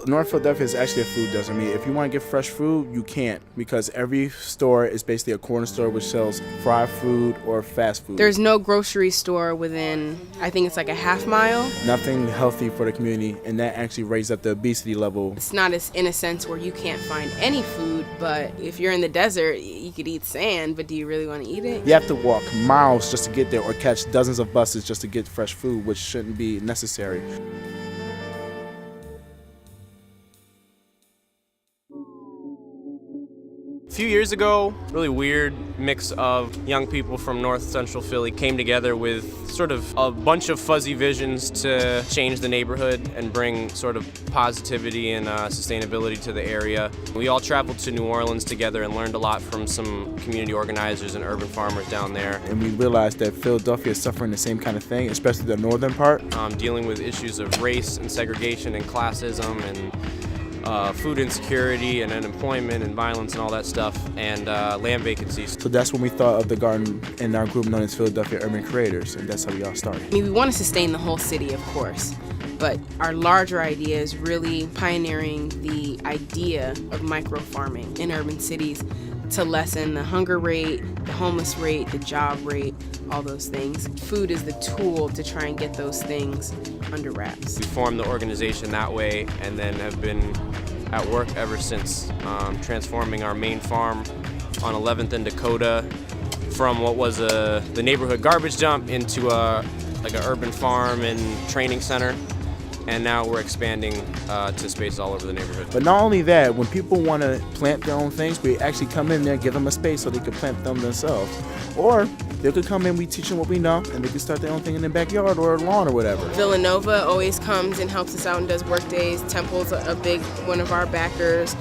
North Philadelphia is actually a food desert. I mean, if you want to get fresh food, you can't, because every store is basically a corner store which sells fried food or fast food. There's no grocery store within, I think it's like a half mile. Nothing healthy for the community, and that actually raised up the obesity level. It's not as in a sense where you can't find any food, but if you're in the desert, you could eat sand, but do you really want to eat it? You have to walk miles just to get there, or catch dozens of buses just to get fresh food, which shouldn't be necessary. A few years ago, really weird mix of young people from North Central Philly came together with sort of a bunch of fuzzy visions to change the neighborhood and bring sort of positivity and sustainability to the area. We all traveled to New Orleans together and learned a lot from some community organizers and urban farmers down there. And we realized that Philadelphia is suffering the same kind of thing, especially the northern part. Dealing with issues of race and segregation and classism and food insecurity and unemployment and violence and all that stuff, and land vacancies. So that's when we thought of the garden in our group known as Philadephia Urban Creators, and that's how we all started. I mean, we want to sustain the whole city, of course, but our larger idea is really pioneering the idea of micro-farming in urban cities to lessen the hunger rate, the homeless rate, the job rate, all those things. Food is the tool to try and get those things under wraps. We formed the organization that way and then have been at work ever since, transforming our main farm on 11th and Dakota from what was the neighborhood garbage dump into like an urban farm and training center. And now we're expanding to spaces all over the neighborhood. But not only that, when people want to plant their own things, we actually come in there and give them a space so they can plant them themselves. Or they could come in, we teach them what we know, and they can start their own thing in their backyard or lawn or whatever. Villanova always comes and helps us out and does work days. Temple's a big one of our backers.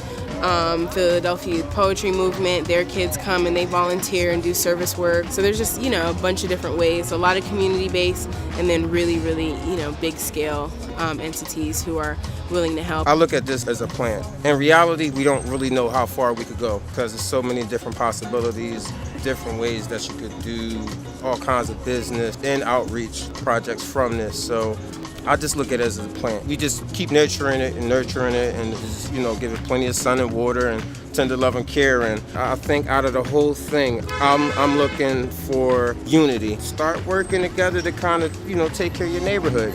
Philadephia Poetry Movement, their kids come and they volunteer and do service work. So there's just, a bunch of different ways. A lot of community based and then really, big scale entities who are willing to help. I look at this as a plan. In reality, we don't really know how far we could go because there's so many different possibilities, different ways that you could do all kinds of business and outreach projects from this. So I just look at it as a plant. We just keep nurturing it and just, give it plenty of sun and water and tender love and care. And I think out of the whole thing, I'm looking for unity. Start working together to kind of, take care of your neighborhood.